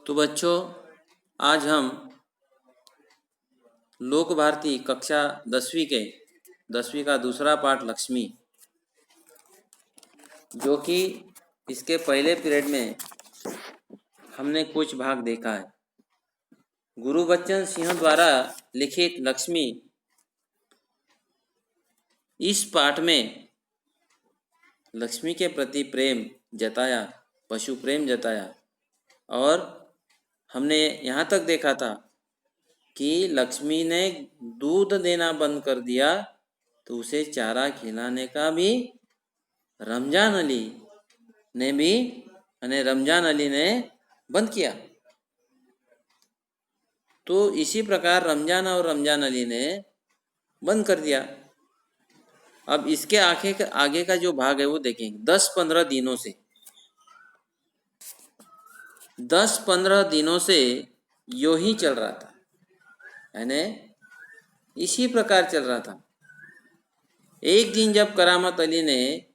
तो बच्चों, आज हम लोक भारती कक्षा 10वीं का दूसरा पाठ लक्ष्मी, जो कि इसके पहले पीरियड में हमने कुछ भाग देखा है। गुरुबच्चन सिंह द्वारा लिखित लक्ष्मी इस पाठ में लक्ष्मी के प्रति प्रेम जताया, पशु प्रेम जताया, और हमने यहाँ तक देखा था कि लक्ष्मी ने दूध देना बंद कर दिया तो उसे चारा खिलाने का भी रमजान अली ने बंद किया। तो इसी प्रकार रमजान अली ने बंद कर दिया। अब इसके आगे का जो भाग है वो देखेंगे। 10-15 दिनों से यो ही चल रहा था, यानी इसी प्रकार चल रहा था। एक दिन जब करामत अली ने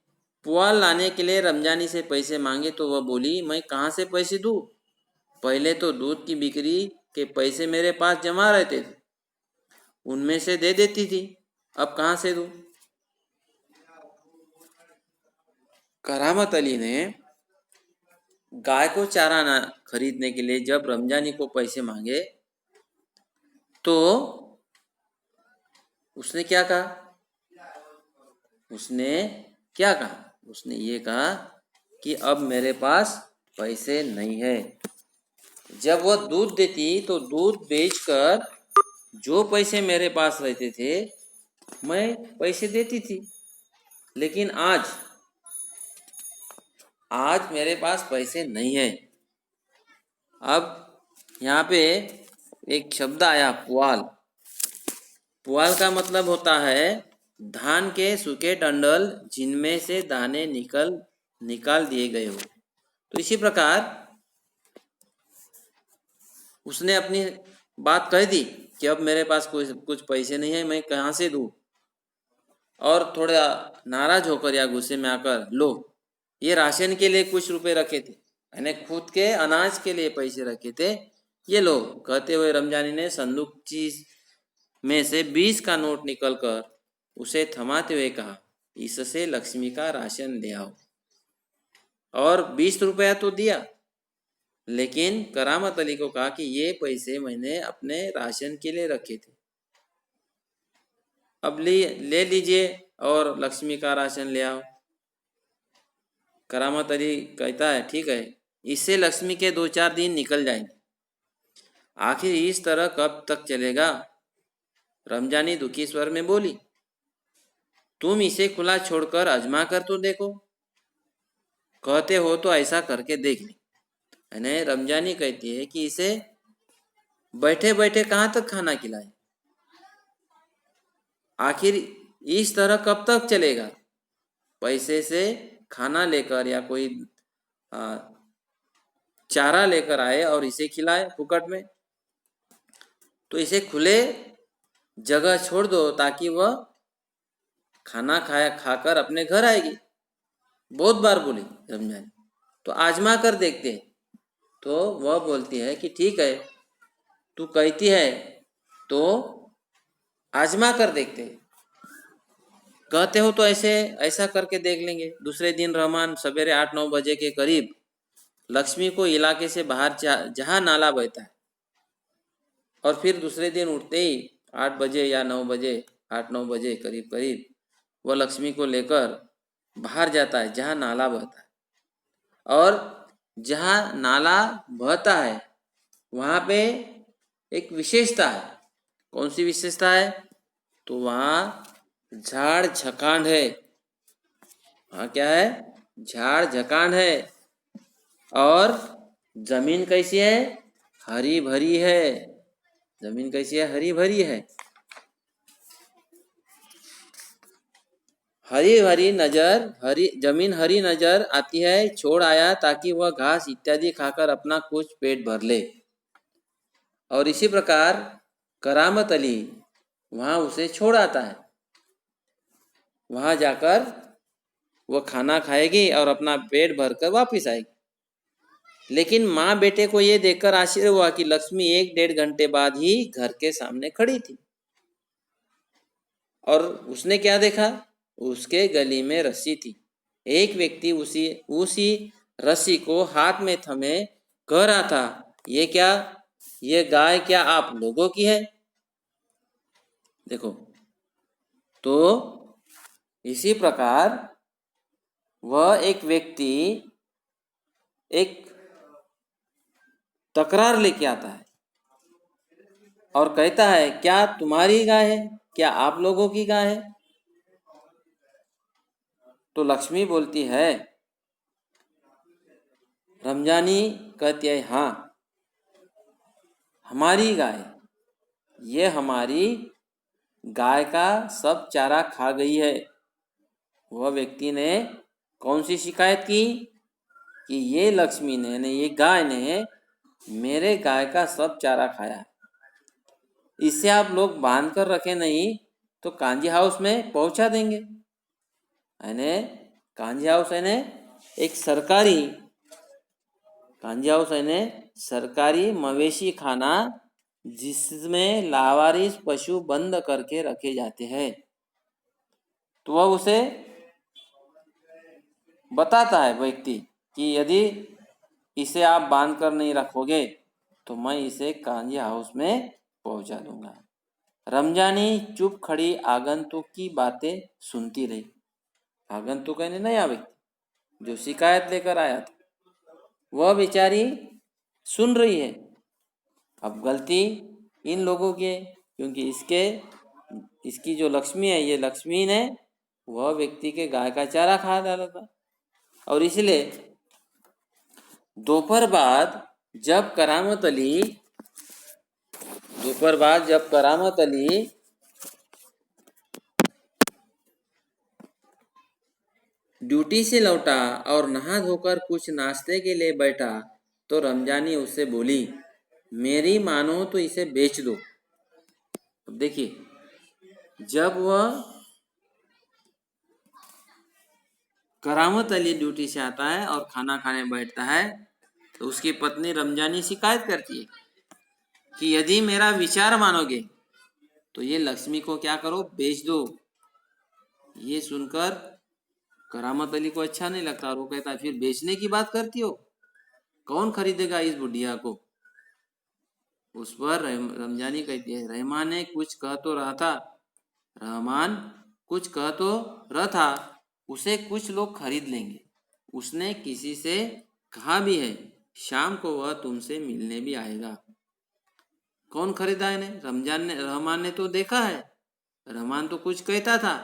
पुआल लाने के लिए रमजानी से पैसे मांगे तो वह बोली, मैं कहाँ से पैसे दूँ? पहले तो दूध की बिक्री के पैसे मेरे पास जमा रहते थे, उनमें से दे देती थी, अब कहाँ से दूँ? करामत अली ने गाय को चारा ना खरीदने के लिए जब रमजानी को पैसे मांगे तो उसने क्या कहा? उसने ये कहा कि अब मेरे पास पैसे नहीं है। जब वह दूध देती तो दूध बेचकर जो पैसे मेरे पास रहते थे मैं पैसे देती थी, लेकिन आज मेरे पास पैसे नहीं है। अब यहाँ पे एक शब्द आया, पुआल। पुआल का मतलब होता है धान के सूखे डंडल जिनमें से दाने निकाल दिए गए हो। तो इसी प्रकार उसने अपनी बात कह दी कि अब मेरे पास कुछ पैसे नहीं है, मैं कहाँ से दूँ? और थोड़ा नाराज होकर या गुस्से में आकर, लो, ये राशन के लिए कुछ रुपए रखे थे, मैंने खुद के अनाज के लिए पैसे रखे थे, ये लो, कहते हुए रमजानी ने संदूक चीज में से 20 का नोट निकलकर उसे थमाते हुए कहा, इससे लक्ष्मी का राशन ले आओ। और 20 रुपया तो दिया, लेकिन करामत अली को कहा कि ये पैसे मैंने अपने राशन के लिए रखे थे, अब ले लीजिए और लक्ष्मी का राशन ले आओ। करामत अली कहता है, ठीक है, इससे लक्ष्मी के 2-4 दिन निकल जाएंगे। आखिर इस तरह कब तक चलेगा? रमजानी दुखी स्वर में बोली, तुम इसे खुला छोड़कर आजमा कर तो देखो, कहते हो तो ऐसा करके देख ले। यानी रमजानी कहती है कि इसे बैठे बैठे कहाँ तक खाना खिलाए, आखिर इस तरह कब तक चलेगा? पैसे से खाना लेकर या कोई चारा लेकर आए और इसे खिलाए फुकट में, तो इसे खुले जगह छोड़ दो ताकि वह खाना खाकर अपने घर आएगी। बहुत बार बोली रमजान, तो आजमा कर देखते हैं। तो वह बोलती है कि ठीक है, तू कहती है तो आजमा कर देखते हैं। कहते हो तो ऐसा करके देख लेंगे। दूसरे दिन रहमान सवेरे 8-9 बजे के करीब लक्ष्मी को इलाके से बाहर जहाँ नाला बहता है, और फिर दूसरे दिन उठते ही 8 बजे या 9 बजे 8-9 बजे करीब वह लक्ष्मी को लेकर बाहर जाता है जहाँ नाला बहता है। और जहाँ नाला बहता है वहाँ पे एक विशेषता है। कौन सी विशेषता है? तो वहाँ झाड़ झकांड है। वहाँ क्या है? झाड़ झकांड है। और जमीन कैसी है? हरी भरी है। जमीन कैसी है? हरी भरी है। जमीन हरी नजर आती है। छोड़ आया ताकि वह घास इत्यादि खाकर अपना कुछ पेट भर ले। और इसी प्रकार करामत अली वहां उसे छोड़ आता है। वहां जाकर वह खाना खाएगी और अपना पेट भरकर वापिस आएगी। लेकिन माँ बेटे को ये देखकर आश्चर्य हुआ कि लक्ष्मी 1-1.5 घंटे बाद ही घर के सामने खड़ी थी। और उसने क्या देखा? उसके गली में रस्सी थी। एक व्यक्ति उसी रस्सी को हाथ में थमे कह रहा था, ये क्या? ये गाय क्या आप लोगों की है? देखो, तो इसी प्रकार वह एक व्यक्ति एक तकरार लेके आता है और कहता है, क्या तुम्हारी गाय है? क्या आप लोगों की गाय है? तो लक्ष्मी बोलती है, रमजानी कहती है, हाँ हमारी गाय, ये हमारी गाय का सब चारा खा गई है। वह व्यक्ति ने कौन सी शिकायत की? कि ये लक्ष्मी ने ये गाय ने मेरे गाय का सब चारा खाया। इसे आप लोग बांध कर रखे नहीं तो कांजी हाउस में पहुंचा देंगे। यानी कांजी हाउस यानी एक सरकारी मवेशी खाना जिसमें लावारिस पशु बंद करके रखे जाते हैं। तो वह उसे बताता है व्यक्ति कि यदि इसे आप बांध कर नहीं रखोगे तो मैं इसे कांजी हाउस में पहुंचा दूंगा। रमजानी चुप खड़ी आगंतुक की बातें सुनती रही। आगंतुक यानी नया व्यक्ति जो शिकायत लेकर आया था, वह बेचारी सुन रही है। अब गलती इन लोगों की है, क्योंकि इसकी जो लक्ष्मी है, ये लक्ष्मी ने वह व्यक्ति के गाय का चारा खा डाला था। और इसलिए दोपहर बाद जब करामत अली ड्यूटी से लौटा और नहा धोकर कुछ नाश्ते के लिए बैठा तो रमजानी उससे बोली, मेरी मानो तो इसे बेच दो। अब देखिए, जब वह करामत अली ड्यूटी से आता है और खाना खाने बैठता है तो उसकी पत्नी रमजानी शिकायत करती है कि यदि मेरा विचार मानोगे तो ये लक्ष्मी को क्या करो, बेच दो। ये सुनकर करामत अली को अच्छा नहीं लगता और वो कहता है, फिर बेचने की बात करती हो? कौन खरीदेगा इस बुढ़िया को? उस पर रमजानी कहती है, रहमान कुछ कह तो रहा था, उसे कुछ लोग खरीद लेंगे। उसने किसी से कहा भी है, शाम को वह तुमसे मिलने भी आएगा। कौन खरीदा है? रहमान ने तो देखा है। रहमान तो कुछ कहता था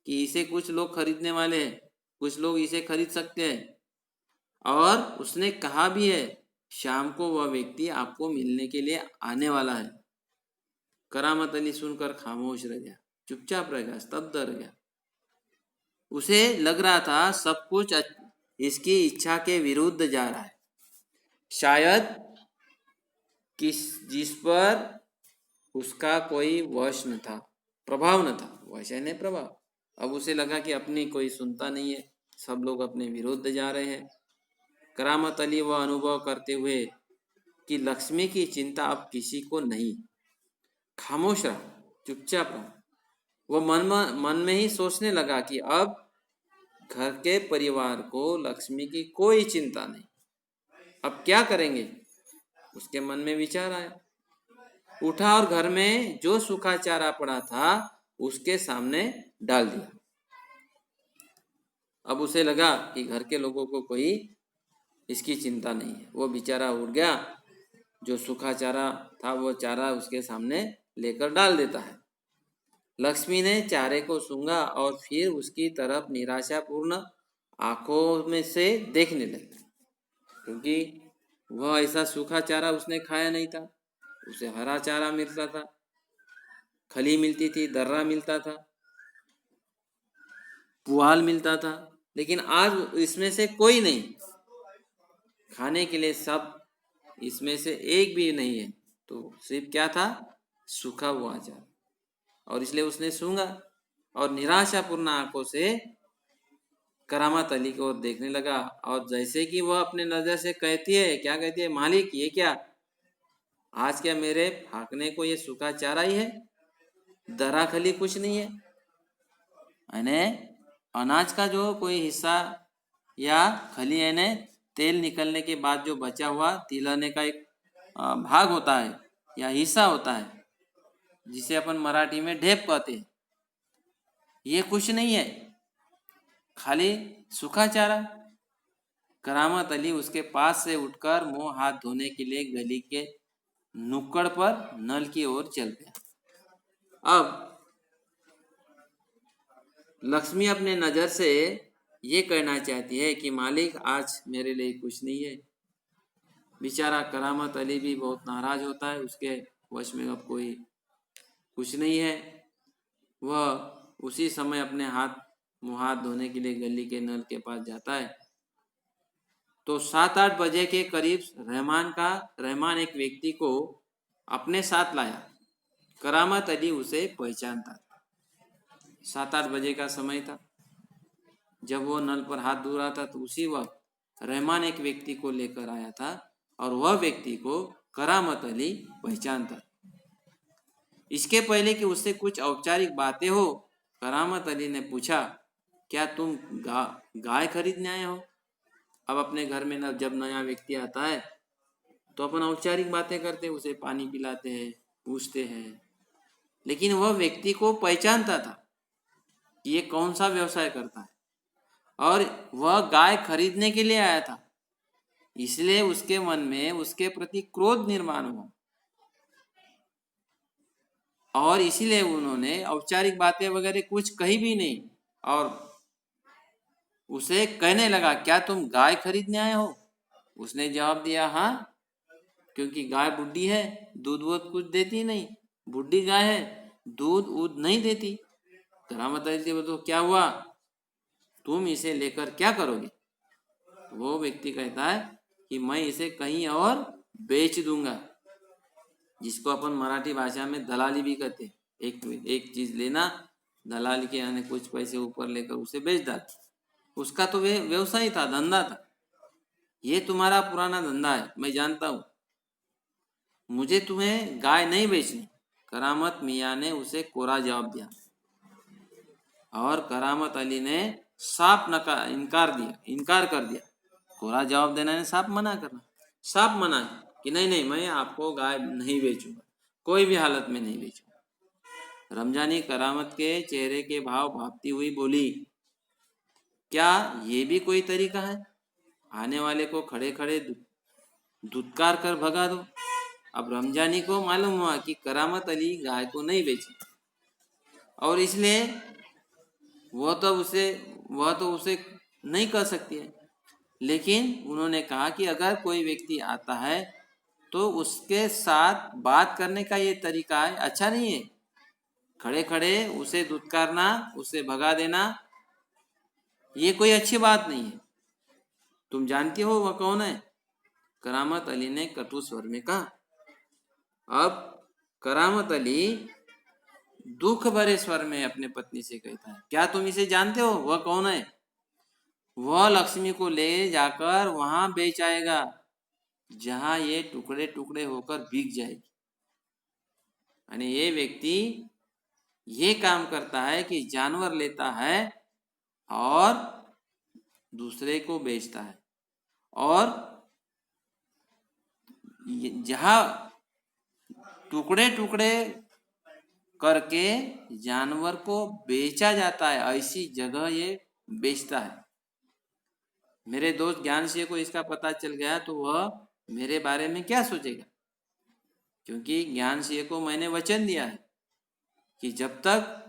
कि इसे कुछ लोग खरीदने वाले हैं, कुछ लोग इसे खरीद सकते हैं। और उसने कहा भी है, शाम को वह व्यक्ति आपको मिलने के लिए आने वाला है। करामत अली सुनकर खामोश रह गया, चुपचाप रह गया, स्तब्ध रह गया। उसे लग रहा था सब कुछ इसकी इच्छा के विरुद्ध जा रहा है। शायद जिस पर उसका कोई वश न था, प्रभाव न था। वश यानी प्रभाव। अब उसे लगा कि अपनी कोई सुनता नहीं है, सब लोग अपने विरुद्ध जा रहे हैं। करामत अली वह अनुभव करते हुए कि लक्ष्मी की चिंता अब किसी को नहीं, खामोश रहा, चुपचाप रहा। वह मन में ही सोचने लगा कि अब घर के परिवार को लक्ष्मी की कोई चिंता नहीं, अब क्या करेंगे? उसके मन में विचार आया। उठा और घर में जो सूखा चारा पड़ा था उसके सामने डाल दिया। अब उसे लगा कि घर के लोगों को कोई इसकी चिंता नहीं है। वो बेचारा उठ गया, जो सूखा चारा था वो चारा उसके सामने लेकर डाल देता है। लक्ष्मी ने चारे को सूंघा और फिर उसकी तरफ निराशापूर्ण आंखों में से देखने लगी, क्योंकि वह ऐसा सूखा चारा उसने खाया नहीं था। उसे हरा चारा मिलता था, खली मिलती थी, दर्रा मिलता था, पुआल मिलता था, लेकिन आज इसमें से कोई नहीं खाने के लिए, सब इसमें से एक भी नहीं है। तो सिर्फ क्या था? सूखा हुआ चारा। और इसलिए उसने सूंघा और निराशापूर्ण आंखों से करामत अली को देखने लगा और जैसे कि वह अपने नजर से कहती है, क्या कहती है, मालिक ये क्या, आज क्या मेरे फाकने को ये सूखा चारा ही है, दरा खली कुछ नहीं है। यानी अनाज का जो कोई हिस्सा या खली यानी तेल निकलने के बाद जो बचा हुआ तिलने का एक भाग होता है या हिस्सा होता है, जिसे अपन मराठी में ढेप कहते हैं, ये कुछ नहीं है, खाली सूखा चारा। करामत अली उसके पास से उठकर मुंह हाथ धोने के लिए गली के नुक्कड़ पर नल की ओर चल गया। अब लक्ष्मी अपने नजर से ये कहना चाहती है कि मालिक आज मेरे लिए कुछ नहीं है। बेचारा करामत अली भी बहुत नाराज होता है, उसके वश में अब कोई कुछ नहीं है। वह उसी समय अपने मुंह हाथ धोने के लिए गली के नल के पास जाता है तो 7-8 बजे के करीब रहमान एक व्यक्ति को अपने साथ लाया। करामत अली उसे पहचानता था। 7-8 बजे का समय था जब वो नल पर हाथ धो रहा था, तो उसी वक्त रहमान एक व्यक्ति को लेकर आया था और वह व्यक्ति को करामत अली पहचानता। इसके पहले कि उससे कुछ औपचारिक बातें हो, करामत अली ने पूछा, क्या तुम गाय खरीदने आए हो? अब अपने घर में जब नया व्यक्ति आता है तो अपन औपचारिक बातें करते हैं, उसे पानी पिलाते हैं, पूछते हैं, लेकिन वह व्यक्ति को पहचानता था कि ये कौन सा व्यवसाय करता है और वह गाय खरीदने के लिए आया था। इसलिए उसके मन में उसके प्रति क्रोध निर्माण हुआ और इसीलिए उन्होंने औपचारिक बातें वगैरह कुछ कही भी नहीं और उसे कहने लगा, क्या तुम गाय खरीदने आए हो? उसने जवाब दिया, हाँ, क्योंकि गाय बुढ़ी है, दूध वूध कुछ देती नहीं, बुढ़ी गाय है, दूध वूध नहीं देती। करामत अली तो क्या हुआ, तुम इसे लेकर क्या करोगे? वो व्यक्ति कहता है कि मैं इसे कहीं और बेच दूंगा, जिसको अपन मराठी भाषा में दलाली भी कहते हैं। एक चीज लेना, दलाली के आने कुछ पैसे ऊपर लेकर उसे बेच डाल। उसका तो व्यवसाय था, धंधा था। ये तुम्हारा पुराना धंधा है, मैं जानता हूं, मुझे तुम्हें गाय नहीं बेचनी। करामत मियाँ ने उसे कोरा जवाब दिया और करामत अली ने साफ इनकार कर दिया। कोरा जवाब देना ने साफ मना करना, साफ मना कि नहीं नहीं, मैं आपको गाय नहीं बेचूंगा, कोई भी हालत में नहीं बेचूंगा। रमजानी करामत के चेहरे के भाव भापती हुई बोली, क्या ये भी कोई तरीका है? आने वाले को खड़े खड़े धुतकार कर भगा दो। अब रमजानी को मालूम हुआ कि करामत अली गाय को नहीं बेची और इसलिए वह तो उसे नहीं कर सकती है, लेकिन उन्होंने कहा कि अगर कोई व्यक्ति आता है तो उसके साथ बात करने का ये तरीका है, अच्छा नहीं है। खड़े खड़े उसे धुतकारना, उसे भगा देना, ये कोई अच्छी बात नहीं है। तुम जानती हो वह कौन है? करामत अली ने कटु स्वर में कहा। अब करामत अली दुख भरे स्वर में अपने पत्नी से कहता है, क्या तुम इसे जानते हो? वह कौन है? वह लक्ष्मी को ले जाकर वहां बेच आएगा जहां ये टुकड़े टुकड़े होकर बिक जाएगी। यानी ये व्यक्ति ये काम करता है कि जानवर लेता है और दूसरे को बेचता है और जहां टुकड़े टुकड़े करके जानवर को बेचा जाता है, ऐसी जगह ये बेचता है। मेरे दोस्त ज्ञान सिंह को इसका पता चल गया तो वह मेरे बारे में क्या सोचेगा, क्योंकि ज्ञान सिंह को मैंने वचन दिया है कि जब तक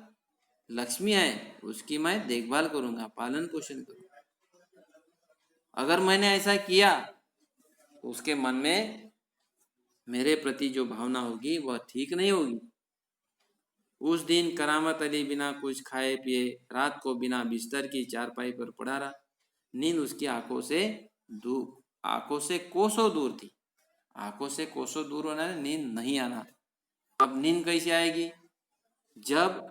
लक्ष्मी है उसकी मैं देखभाल करूंगा, पालन पोषण करूंगा। अगर मैंने ऐसा किया तो उसके मन में मेरे प्रति जो भावना होगी वह ठीक नहीं होगी। उस दिन करामत अली बिना कुछ खाए पिए रात को बिना बिस्तर की चारपाई पर पड़ा रहा। नींद उसकी आंखों से कोसों दूर थी। आंखों से कोसों दूर होना, नींद नहीं आना। अब नींद कैसे आएगी? जब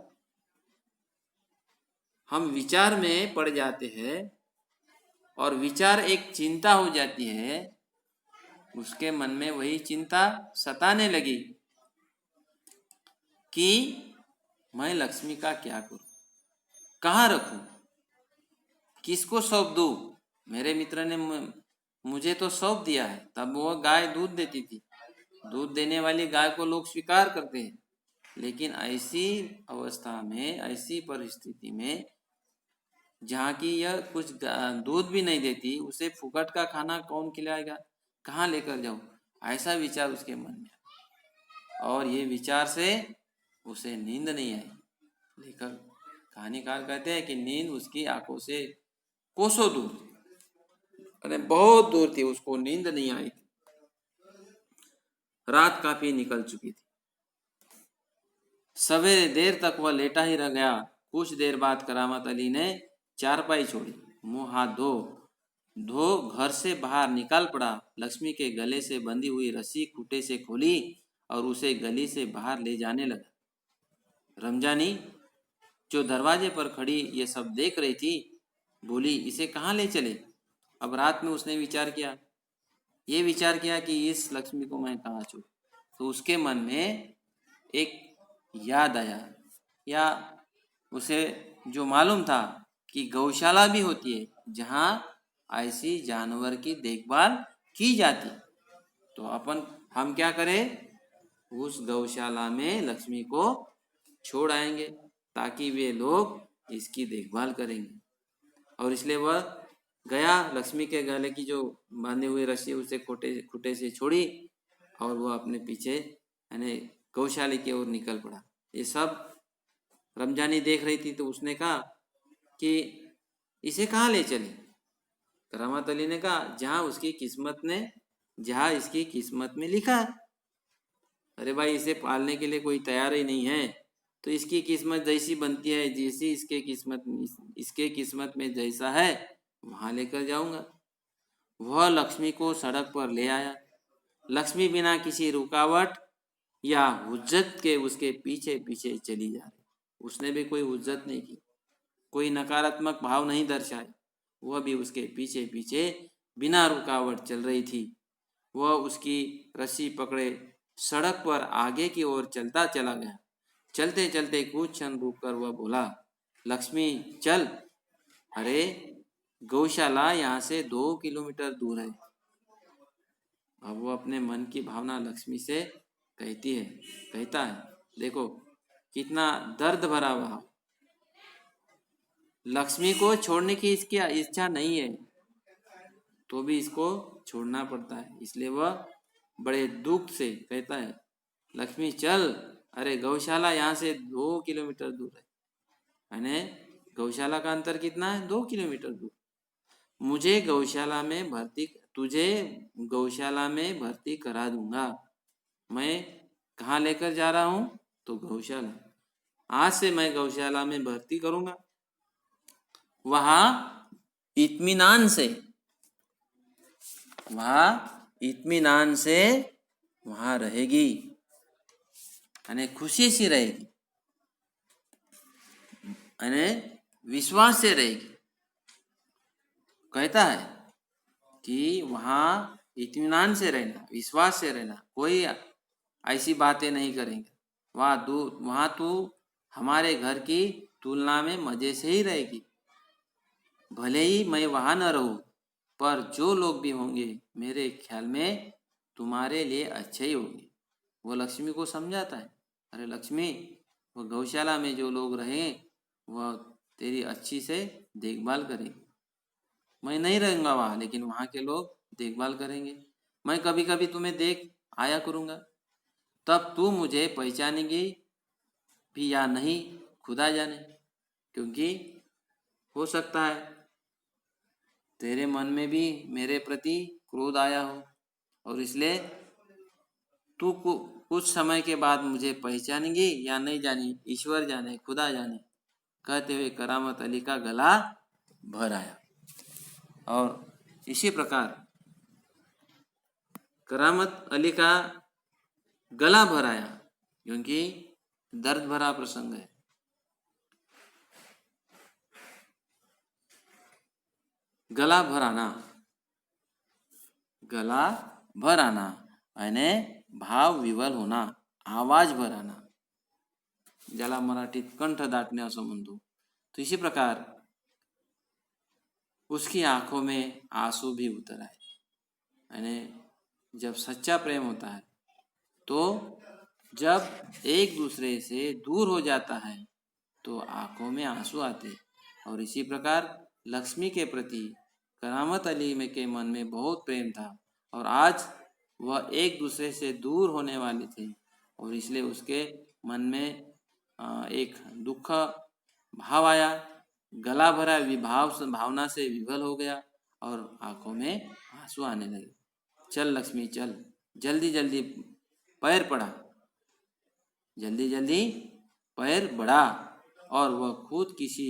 हम विचार में पड़ जाते हैं और विचार एक चिंता हो जाती है, उसके मन में वही चिंता सताने लगी कि मैं लक्ष्मी का क्या करूं, कहाँ रखूं, किसको सौंप दूं। मेरे मित्र ने मुझे तो सौंप दिया है, तब वो गाय दूध देती थी, दूध देने वाली गाय को लोग स्वीकार करते हैं, लेकिन ऐसी अवस्था में, ऐसी परिस्थिति में जहाँ की यह कुछ दूध भी नहीं देती, उसे फुकट का खाना कौन खिलाएगा, कहाँ लेकर जाऊं, ऐसा विचार उसके मन में। और ये विचार से उसे नींद नहीं आई। लेखक कहानीकार कहते हैं कि नींद उसकी आंखों से कोसों दूर थी, अरे बहुत दूर थी, उसको नींद नहीं आई थी। रात काफी निकल चुकी थी। सवेरे देर तक वह लेटा ही रह गया। कुछ देर बाद करामत अली ने चारपाई छोड़ी, मुंह हाथ धो घर से बाहर निकाल पड़ा। लक्ष्मी के गले से बंधी हुई रस्सी खूंटे से खोली और उसे गली से बाहर ले जाने लगा। रमजानी जो दरवाजे पर खड़ी ये सब देख रही थी, बोली, इसे कहाँ ले चले। अब रात में उसने विचार किया कि इस लक्ष्मी को मैं कहाँ छोड़ूं। तो उसके मन में एक याद आया, या उसे जो मालूम था कि गौशाला भी होती है जहाँ ऐसी जानवर की देखभाल की जाती, तो हम क्या करें, उस गौशाला में लक्ष्मी को छोड़ आएंगे ताकि वे लोग इसकी देखभाल करेंगे। और इसलिए वह गया, लक्ष्मी के गले की जो बांधी हुई रस्सी उसे खूंटे से छोड़ी और वह अपने पीछे यानी गौशाला की ओर निकल पड़ा। ये सब रमजानी देख रही थी, तो उसने कहा कि इसे कहाँ ले चले। करामत अली ने कहा, जहाँ इसकी किस्मत में लिखा है। अरे भाई, इसे पालने के लिए कोई तैयार ही नहीं है, तो इसकी किस्मत जैसी बनती है, जैसी इसके किस्मत में जैसा है वहां लेकर जाऊंगा। वह लक्ष्मी को सड़क पर ले आया। लक्ष्मी बिना किसी रुकावट या हुज्जत के उसके पीछे पीछे चली जा रही। उसने भी कोई हुज्जत नहीं की, कोई नकारात्मक भाव नहीं दर्शाए, वह भी उसके पीछे पीछे बिना रुकावट चल रही थी। वह उसकी रस्सी पकड़े सड़क पर आगे की ओर चलता चला गया। चलते चलते कुछ क्षण रुककर वह बोला, लक्ष्मी चल, अरे गौशाला यहाँ से 2 किलोमीटर दूर है। अब वो अपने मन की भावना लक्ष्मी से कहता है, देखो कितना दर्द भरा हुआ। लक्ष्मी को छोड़ने की इसकी इच्छा नहीं है, तो भी इसको छोड़ना पड़ता है। इसलिए वह बड़े दुख से कहता है, लक्ष्मी चल, अरे गौशाला यहाँ से 2 किलोमीटर दूर है। यानी गौशाला का अंतर कितना है, 2 किलोमीटर दूर। तुझे गौशाला में भर्ती करा दूंगा। मैं कहाँ लेकर जा रहा हूँ, तो गौशाला। आज से मैं गौशाला में भर्ती करूंगा। वहां इत्मीनान से वहां रहेगी, यानी खुशी सी रहेगी, यानी विश्वास से रहेगी। कहता है कि वहां इत्मीनान से रहना, विश्वास से रहना, कोई ऐसी बातें नहीं करेंगे। वहां तू हमारे घर की तुलना में मजे से ही रहेगी। भले ही मैं वहां न रहूं, पर जो लोग भी होंगे मेरे ख्याल में तुम्हारे लिए अच्छे ही होंगे। वो लक्ष्मी को समझाता है, अरे लक्ष्मी, वो गौशाला में जो लोग रहे वह तेरी अच्छी से देखभाल करेंगे। मैं नहीं रहूंगा वहां, लेकिन वहां के लोग देखभाल करेंगे। मैं कभी कभी तुम्हें देख आया करूंगा, तब तू मुझे पहचानेगी भी या नहीं, खुदा जाने। क्योंकि हो सकता है तेरे मन में भी मेरे प्रति क्रोध आया हो, और इसलिए तू कुछ समय के बाद मुझे पहचानेगी या नहीं जानी, ईश्वर जाने, खुदा जाने। कहते हुए करामत अली का गला भर आया। और इसी प्रकार करामत अली का गला भर आया, क्योंकि दर्द भरा प्रसंग है। गला भर आना, गला भर आना यानी भाव विवल होना, आवाज भर आना, ज्याला मराठीत कंठ दाटणे असं म्हणतो. तो इसी प्रकार उसकी आंखों में आंसू भी उतर आए, यानी जब सच्चा प्रेम होता है तो जब एक दूसरे से दूर हो जाता है तो आंखों में आंसू आते. और इसी प्रकार लक्ष्मी के प्रति करामत अली में के मन में बहुत प्रेम था और आज वह एक दूसरे से दूर होने वाले थे और इसलिए उसके मन में एक दुख भाव आया, गला भरा भावना से विभल हो गया और आंखों में आंसू आने लगे. चल लक्ष्मी चल, जल्दी जल्दी पैर पड़ा, जल्दी जल्दी पैर बढ़ा और वह खुद किसी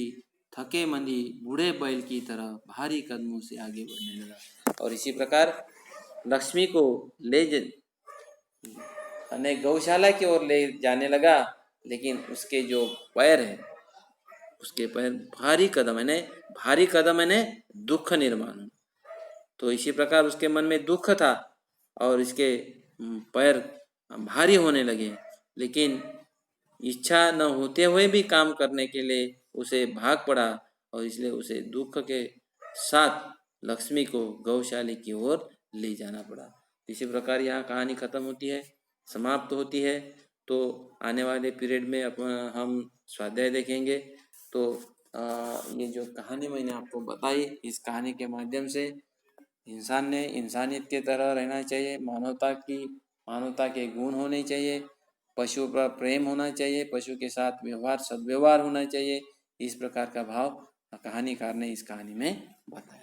थके मंदी बूढ़े बैल की तरह भारी कदमों से आगे बढ़ने लगा. और इसी प्रकार लक्ष्मी को गौशाला की ओर ले जाने लगा, लेकिन उसके जो पैर है, उसके पैर भारी कदम यानी दुख निर्माण. तो इसी प्रकार उसके मन में दुख था और इसके पैर भारी होने लगे, लेकिन इच्छा न होते हुए भी काम करने के लिए उसे भाग पड़ा और इसलिए उसे दुख के साथ लक्ष्मी को गौशाला की ओर ले जाना पड़ा. इसी प्रकार यहाँ कहानी खत्म होती है, समाप्त होती है. तो आने वाले पीरियड में हम स्वाध्याय देखेंगे. तो ये जो कहानी मैंने आपको बताई, इस कहानी के माध्यम से इंसान ने इंसानियत की तरह रहना चाहिए, मानवता के गुण होने चाहिए, पशु पर प्रेम होना चाहिए, पशु के साथ सद्व्यवहार होना चाहिए. इस प्रकार का भाव कहानीकार ने इस कहानी में बताया.